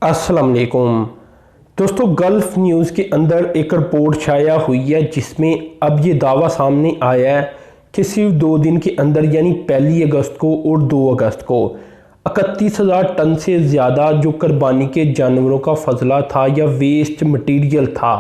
अस्सलाम वालेकुम दोस्तों, गल्फ़ न्यूज़ के अंदर एक रिपोर्ट छाया हुई है जिसमें अब ये दावा सामने आया है कि सिर्फ 2 दिन के अंदर यानी 1 अगस्त को और 2 अगस्त को 31,000 टन से ज़्यादा जो कुर्बानी के जानवरों का फजला था या वेस्ट मटेरियल था,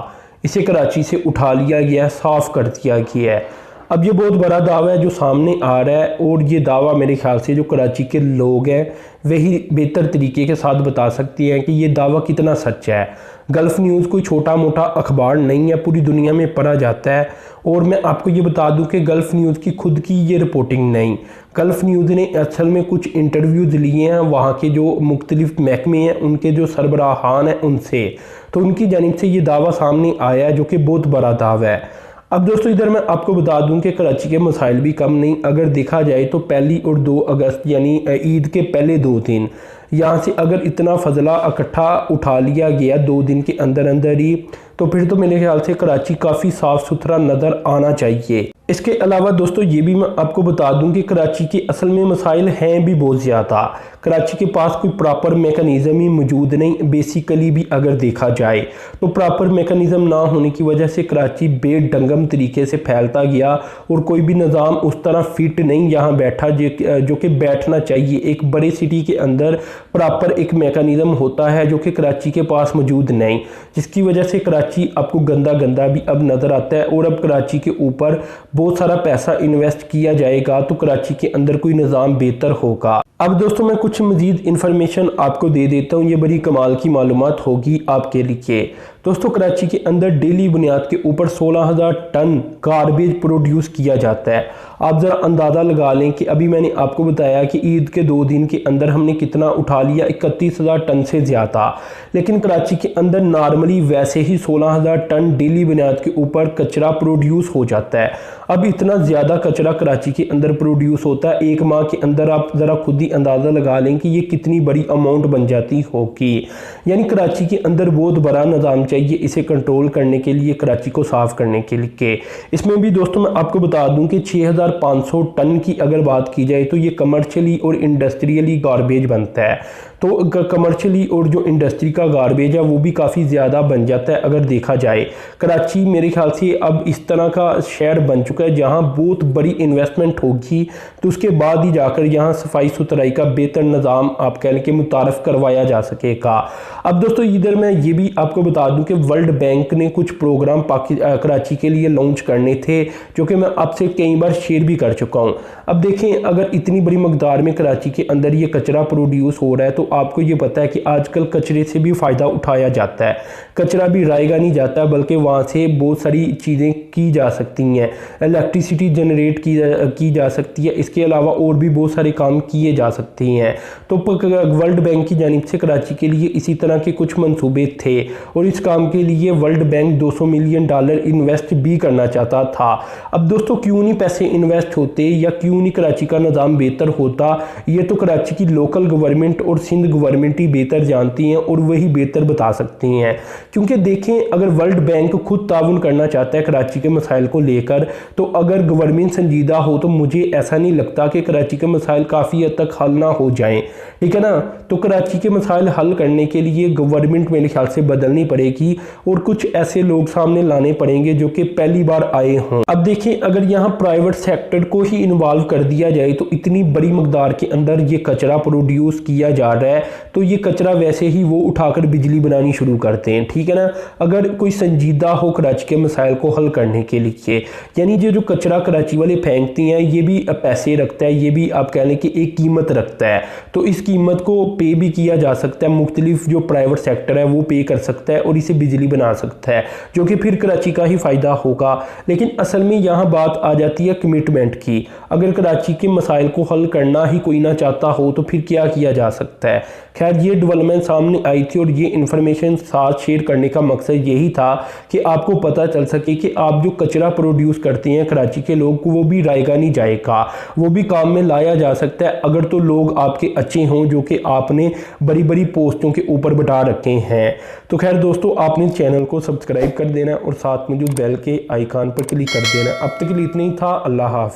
इसे कराची से उठा लिया गया, साफ़ कर दिया गया है। अब ये बहुत बड़ा दावा है जो सामने आ रहा है और ये दावा मेरे ख्याल से जो कराची के लोग हैं वही बेहतर तरीके के साथ बता सकती हैं कि ये दावा कितना सच है। गल्फ़ न्यूज़ कोई छोटा मोटा अखबार नहीं है, पूरी दुनिया में पढ़ा जाता है। और मैं आपको ये बता दूं कि गल्फ़ न्यूज़ की खुद की ये रिपोर्टिंग नहीं, गल्फ़ न्यूज़ ने असल में कुछ इंटरव्यूज़ लिए हैं वहाँ के जो मुख्तलिफ महकमे हैं उनके जो सरबराहान हैं उनसे, तो उनकी जानिब से ये दावा सामने आया है जो कि बहुत बड़ा दावा है। अब दोस्तों इधर मैं आपको बता दूं कि कराची के मसाइल भी कम नहीं। अगर देखा जाए तो 1 और 2 अगस्त यानी ईद के पहले 2 दिन यहाँ से अगर इतना फजला इकट्ठा उठा लिया गया 2 दिन के अंदर अंदर ही, तो फिर तो मेरे ख्याल से कराची काफ़ी साफ़ सुथरा नज़र आना चाहिए। इसके अलावा दोस्तों ये भी मैं आपको बता दूं कि कराची के असल में मसाइल हैं भी बहुत ज़्यादा। कराची के पास कोई प्रॉपर मेकनिज़म ही मौजूद नहीं। बेसिकली भी अगर देखा जाए तो प्रॉपर मेकनिज़म ना होने की वजह से कराची बेढंगम तरीके से फैलता गया और कोई भी निज़ाम उस तरह फिट नहीं यहाँ बैठा जो कि बैठना चाहिए। एक बड़े सिटी के अंदर प्रॉपर एक मेकनिज़म होता है जो कि कराची के पास मौजूद नहीं, जिसकी वजह से कराची आपको गंदा गंदा भी अब नज़र आता है। और अब कराची के ऊपर बहुत सारा पैसा इन्वेस्ट किया जाएगा तो कराची के अंदर कोई निज़ाम बेहतर होगा। अब दोस्तों मैं कुछ मज़ीद इन्फॉर्मेशन आपको दे देता हूँ, ये बड़ी कमाल की मालूमात होगी आपके लिए। दोस्तों कराची के अंदर डेली बुनियाद के ऊपर 16,000 टन गार्बेज प्रोड्यूस किया जाता है। आप ज़रा अंदाज़ा लगा लें कि अभी मैंने आपको बताया कि ईद के 2 दिन के अंदर हमने कितना उठा लिया, 31,000 टन से ज़्यादा। लेकिन कराची के अंदर नॉर्मली वैसे ही 16,000 टन डेली बुनियाद के ऊपर कचरा प्रोड्यूस हो जाता है। अब इतना ज़्यादा कचरा कराची के अंदर प्रोड्यूस होता है, एक माह के अंदर आप ज़रा खुद ही अंदाज़ा लगा लें कि ये कितनी बड़ी अमाउंट बन जाती होगी। यानी कराची के अंदर बहुत बड़ा निज़ाम चाहिए इसे कंट्रोल करने के लिए, कराची को साफ़ करने के लिए। इसमें भी दोस्तों मैं आपको बता दूं कि 6,500 टन की अगर बात की जाए तो ये कमर्शियली और इंडस्ट्रियली गार्बेज बनता है। तो कमर्शियली और जो इंडस्ट्री का गार्बेज है वो भी काफ़ी ज़्यादा बन जाता है। अगर देखा जाए कराची मेरे ख्याल से अब इस तरह का शहर बन चुका है जहाँ बहुत बड़ी इन्वेस्टमेंट होगी तो उसके बाद ही जाकर यहाँ सफाई सुथराई का बेहतर निज़ाम आप कह लें कि मुतारफ़ करवाया जा सकेगा। अब दोस्तों इधर मैं ये भी आपको बता दूं कि वर्ल्ड बैंक ने कुछ प्रोग्राम कराची के लिए लॉन्च करने थे जो कि मैं आपसे कई बार शेयर भी कर चुका हूँ। अब देखें अगर इतनी बड़ी मकदार में कराची के अंदर ये कचरा प्रोड्यूस हो रहा है तो आपको ये पता है कि आजकल कचरे से भी फ़ायदा उठाया जाता है। कचरा भी रायगा नहीं जाता बल्कि वहाँ से बहुत सारी चीज़ें की जा सकती हैं, इलेक्ट्रिसिटी जनरेट की जा सकती है। इसके अलावा और भी बहुत सारे काम किए जा सकते हैं। तो वर्ल्ड बैंक की जानिब से कराची के लिए इसी तरह के कुछ मंसूबे थे और इस काम के लिए वर्ल्ड बैंक $200 मिलियन इन्वेस्ट भी करना चाहता था। अब दोस्तों क्यों नहीं पैसे इन्वेस्ट होते या क्यों नहीं कराची का निज़ाम बेहतर होता, ये तो कराची की लोकल गवर्नमेंट और सिंध गवर्नमेंट ही बेहतर जानती हैं और वही बेहतर बता सकती हैं। क्योंकि देखें अगर वर्ल्ड बैंक खुद ताउन करना चाहता है कराची के मसाइल को लेकर, तो अगर गवर्नमेंट संजीदा हो तो मुझे ऐसा नहीं लगता कि कराची के मसाइल काफ़ी हद तक हल ना हो जाएं, ठीक है ना। तो कराची के मसाइल हल करने के लिए गवर्नमेंट मेरे ख्याल से बदलनी पड़ेगी और कुछ ऐसे लोग सामने लाने पड़ेंगे जो कि पहली बार आए हों। अब देखिए अगर यहाँ प्राइवेट सेक्टर को ही इन्वॉल्व कर दिया जाए तो इतनी बड़ी मकदार के अंदर ये कचरा प्रोड्यूस किया जा रहा है तो ये कचरा वैसे ही वो उठाकर बिजली बनानी शुरू करते हैं, ठीक है ना। अगर कोई संजीदा हो कराची के मसाइल को हल करने के लिए, यानी जो कचरा कराची वाले फेंकती हैं ये भी पैसे रखता है, ये भी आप कह लें कि एक कीमत रखता है। तो इस कीमत को पे भी किया जा सकता है, मुख्तलिफ जो प्राइवेट सेक्टर है वो पे कर सकता है और इसे बिजली बना सकता है जो कि फिर कराची का ही फ़ायदा होगा। लेकिन असल में यहाँ बात आ जाती है कमिटमेंट की। अगर कराची के मसाइल को हल करना ही कोई ना चाहता हो तो फिर क्या किया जा सकता है। खैर ये डेवलपमेंट सामने आई थी और ये इन्फॉर्मेशन साथ शेयर करने का मकसद यही था कि आपको पता चल सके कि आप जो कचरा प्रोड्यूस करते हैं कराची के लोग को वो भी रायगा नहीं जाएगा, वो भी काम में लाया जा सकता है अगर तो लोग आपके अच्छे हों जो कि आपने बड़ी बड़ी पोस्टों के ऊपर बैठा रखे हैं। तो खैर दोस्तों आपने चैनल को सब्सक्राइब कर देना और साथ में जो बेल के आइकान पर क्लिक कर देना। अब तक के लिए इतना ही था। अल्लाह हाफ़िज़।